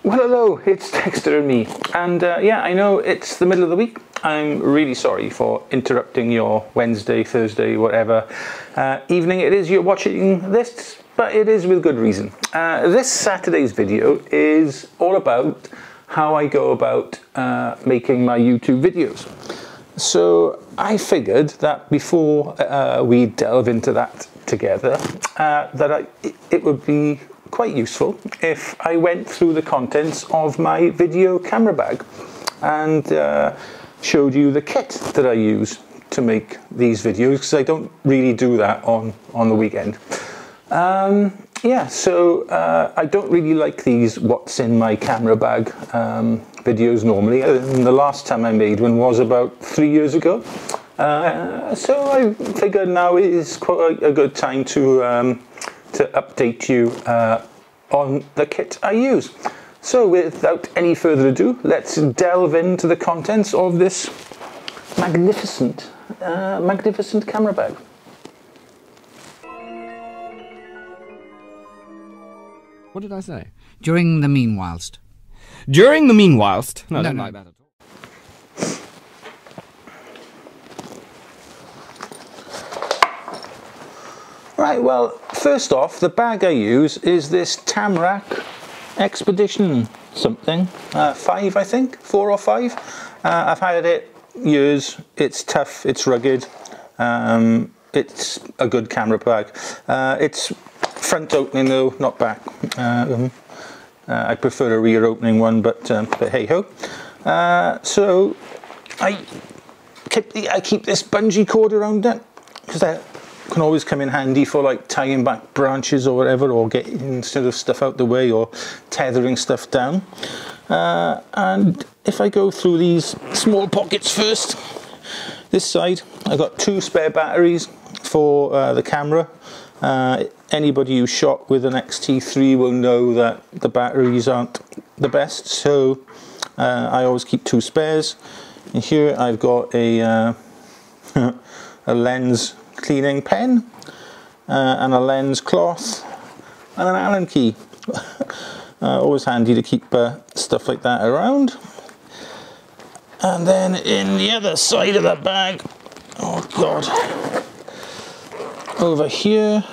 Well, hello, it's Dexter and me, and yeah, I know it's the middle of the week. I'm really sorry for interrupting your Wednesday, Thursday, whatever evening it is you're watching this, but it is with good reason. This Saturday's video is all about how I go about making my YouTube videos. So I figured that before we delve into that together, it would be quite useful if I went through the contents of my video camera bag and showed you the kit that I use to make these videos, because I don't really do that on the weekend. Yeah, so I don't really like these what's in my camera bag videos normally, and the last time I made one was about 3 years ago. So I figured now is quite a good time to update you on the kit I use. So without any further ado, let's delve into the contents of this magnificent camera bag. What did I say? During the Meanwhilst. During the Meanwhilst? No, I don't like that at all. Right, well, first off, the bag I use is this Tamrac Expedition something, 5 I think, 4 or 5. I've had it years, it's tough, it's rugged, it's a good camera bag. It's front opening though, not back. I prefer a rear opening one, but hey ho. So I keep this bungee cord around it, because that can always come in handy for like tying back branches or whatever, or getting sort of stuff out the way, or tethering stuff down. And if I go through these small pockets first, this side I've got 2 spare batteries for the camera. Anybody who shot with an X-T3 will know that the batteries aren't the best, so I always keep 2 spares. And here I've got a lens cleaning pen, and a lens cloth, and an Allen key. Always handy to keep stuff like that around. And then in the other side of the bag, oh god, over here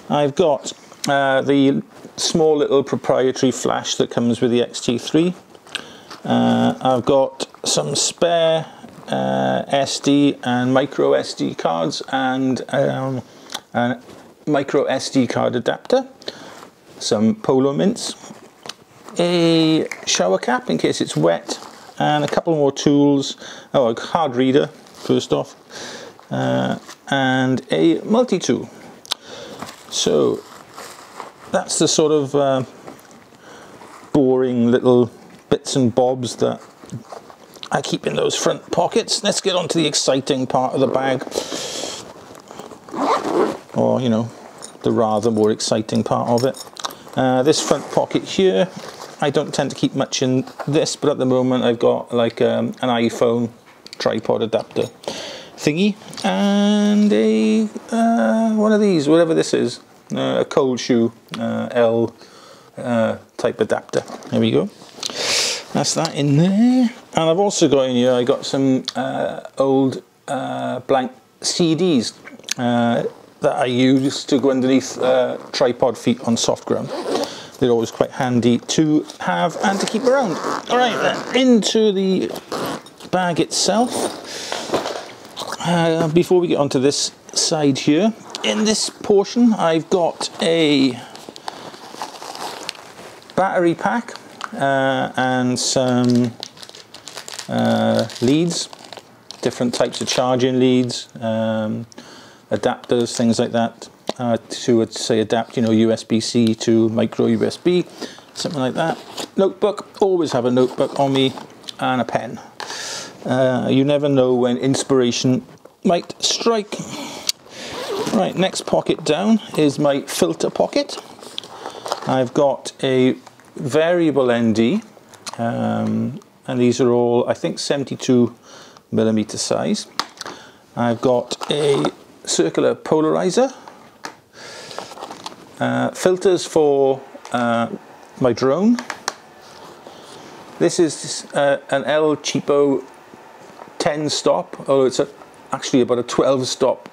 I've got the small little proprietary flash that comes with the X-T3. I've got some spare SD and micro SD cards, and a micro SD card adapter, some polo mints, a shower cap in case it's wet, and a couple more tools. Oh, a card reader first off, and a multi-tool. So that's the sort of boring little bits and bobs that I keep in those front pockets. Let's get on to the exciting part of the bag, or you know, the rather more exciting part of it. This front pocket here, I don't tend to keep much in this, but at the moment I've got like an iPhone tripod adapter thingy, and a one of these, whatever this is, a cold shoe L type adapter. There we go. That's that in there. And I've also got in here, I got some old blank CDs that I use to go underneath tripod feet on soft ground. They're always quite handy to have and to keep around. Alright then, into the bag itself. Before we get onto this side here, in this portion I've got a battery pack and some leads, different types of charging leads, adapters, things like that, to say adapt, you know, USB-C to micro USB, something like that. Notebook, always have a notebook on me, and a pen. You never know when inspiration might strike. Right, next pocket down is my filter pocket. I've got a variable ND, and these are all, I think, 72mm size. I've got a circular polarizer, filters for my drone. This is an El Cheapo 10 stop, although it's actually about a 12 stop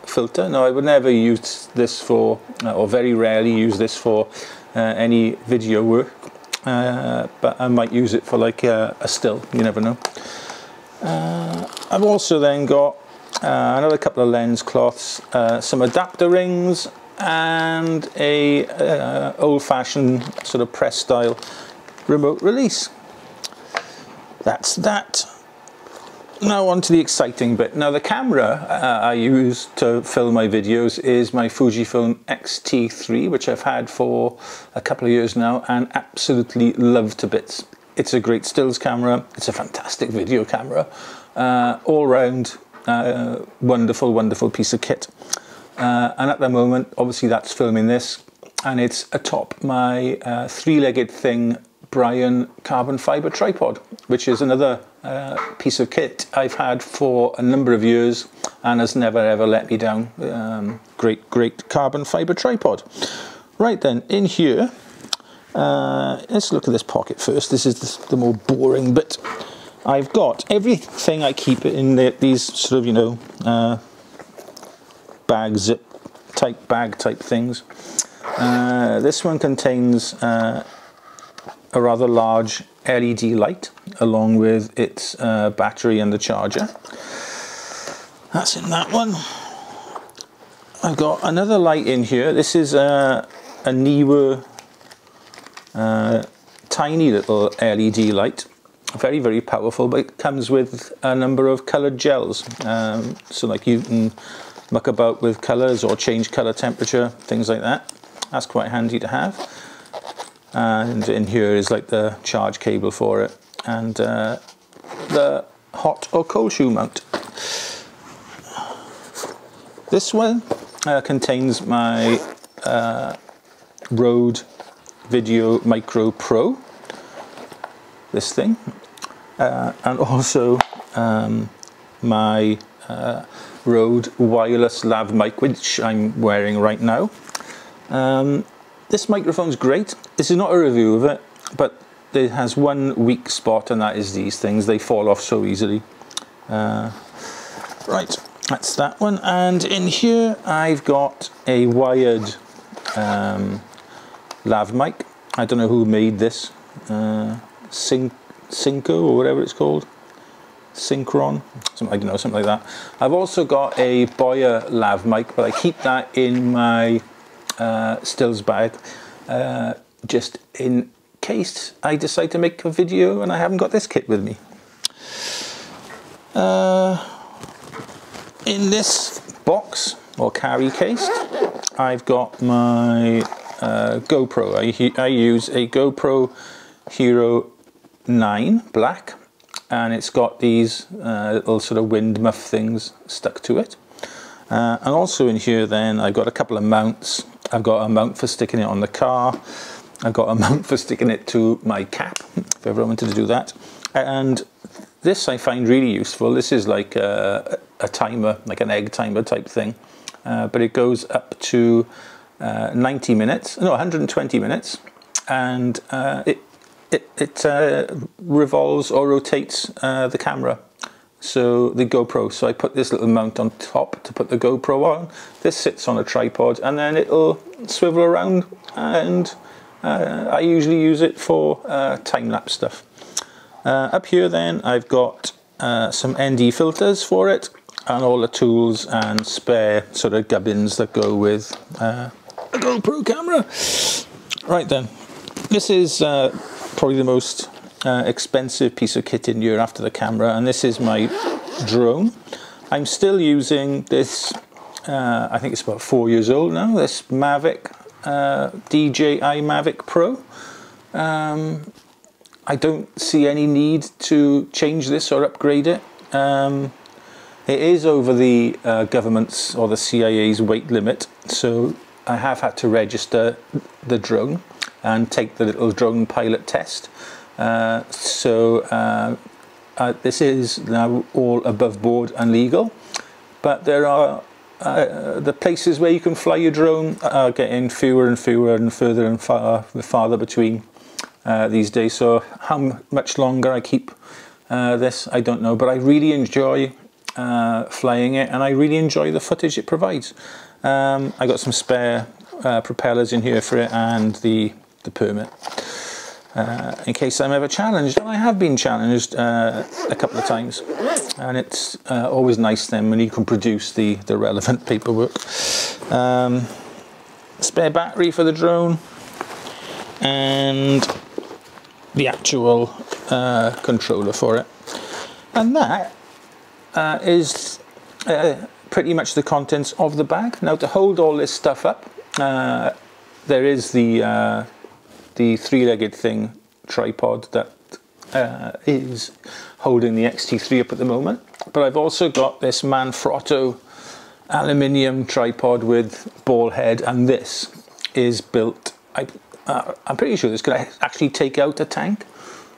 filter. Now I would never use this for, or very rarely use this for any video work, but I might use it for like a still, you never know. I've also then got another couple of lens cloths, some adapter rings, and a old-fashioned sort of press style remote release. That's that. Now on to the exciting bit. Now the camera I use to film my videos is my Fujifilm X-T3, which I've had for a couple of years now and absolutely love to bits. It's a great stills camera, it's a fantastic video camera, all round wonderful, wonderful piece of kit. And at the moment, obviously that's filming this, and it's atop my three-legged thing Brian carbon fiber tripod, which is another piece of kit I've had for a number of years and has never ever let me down. Great carbon fiber tripod. Right then, in here, let's look at this pocket first. This is the more boring bit. I've got everything I keep in these sort of, you know, bag zip type bag type things. This one contains a rather large LED light along with its battery and the charger. That's in that one. I've got another light in here. This is a Neewer tiny little LED light. Very, very powerful, but it comes with a number of coloured gels. So like you can muck about with colours or change colour temperature, things like that. That's quite handy to have. And in here is like the charge cable for it, and the hot or cold shoe mount. This one contains my Rode Video Micro Pro, this thing, and also my Rode wireless lav mic, which I'm wearing right now. This microphone's great. This is not a review of it, but it has one weak spot, and that is these things. They fall off so easily. Right, that's that one. And in here I've got a wired lav mic. I don't know who made this. Synco or whatever it's called. Synchron, I don't know, something like that. I've also got a Boya lav mic, but I keep that in my stills bag just in case I decide to make a video and I haven't got this kit with me. In this box or carry case, I've got my GoPro. I use a GoPro Hero 9 black, and it's got these little sort of wind muff things stuck to it. And also in here then I've got a couple of mounts. I've got a mount for sticking it on the car. I've got a mount for sticking it to my cap, if ever I wanted to do that. And this I find really useful. This is like a timer, like an egg timer type thing. But it goes up to 90 minutes, no, 120 minutes. And it revolves or rotates the camera. So the GoPro, so I put this little mount on top to put the GoPro on. This sits on a tripod and then it'll swivel around, and I usually use it for time-lapse stuff. Up here then I've got some ND filters for it, and all the tools and spare sort of gubbins that go with a GoPro camera. Right then, this is probably the most expensive piece of kit in here after the camera, and this is my drone. I'm still using this, I think it's about 4 years old now, this Mavic, DJI Mavic Pro. I don't see any need to change this or upgrade it. It is over the government's or the CIA's weight limit, so I have had to register the drone and take the little drone pilot test. This is now all above board and legal, but there are the places where you can fly your drone are getting fewer and fewer and further and farther between these days. So how much longer I keep this, I don't know, but I really enjoy flying it, and I really enjoy the footage it provides. I got some spare propellers in here for it, and the permit in case I'm ever challenged, and I have been challenged a couple of times, and it's always nice then when you can produce the relevant paperwork. Spare battery for the drone, and the actual controller for it, and that is pretty much the contents of the bag. Now, to hold all this stuff up, there is the three-legged thing tripod that is holding the XT3 up at the moment, but I've also got this Manfrotto aluminium tripod with ball head, and this is built, I'm pretty sure this could actually take out a tank.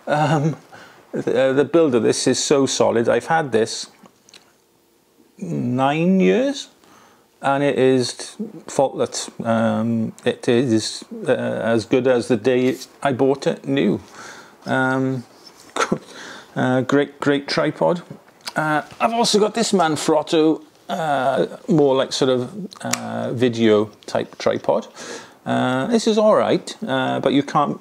The build of this is so solid. I've had this 9 years and it is faultless. It is as good as the day I bought it new. Great tripod. I've also got this Manfrotto, more like sort of video type tripod. This is alright, but you can't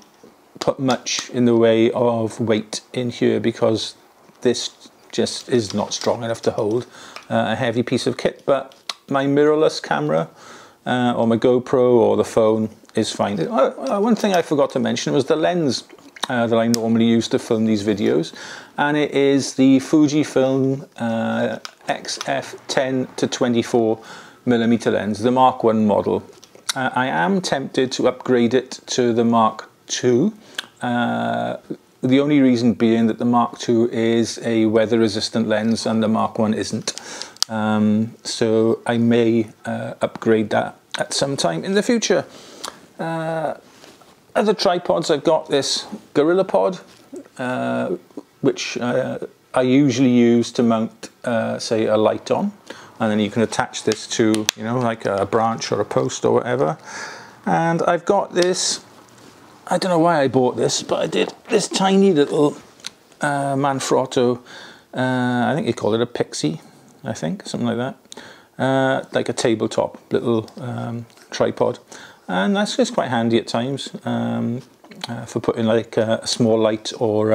put much in the way of weight in here because this just is not strong enough to hold a heavy piece of kit. But my mirrorless camera or my GoPro or the phone is fine. One thing I forgot to mention was the lens that I normally use to film these videos, and it is the Fujifilm XF10 to 24mm lens, the Mark 1 model. I am tempted to upgrade it to the Mark 2. The only reason being that the Mark II is a weather resistant lens and the Mark 1 isn't. So I may upgrade that at some time in the future. Other tripods, I've got this GorillaPod, which I usually use to mount, say, a light on, and then you can attach this to, you know, like a branch or a post or whatever. And I've got this, I don't know why I bought this, but I did, this tiny little Manfrotto, I think you call it a Pixie, I think, something like that, like a tabletop little tripod. And that's just quite handy at times for putting like a small light or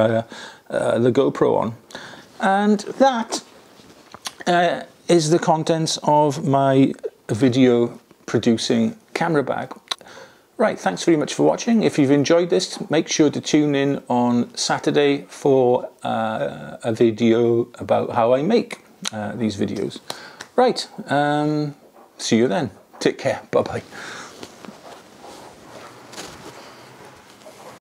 the GoPro on. And that is the contents of my video producing camera bag. Right, thanks very much for watching. If you've enjoyed this, make sure to tune in on Saturday for a video about how I make these videos. Right, see you then. Take care, bye-bye.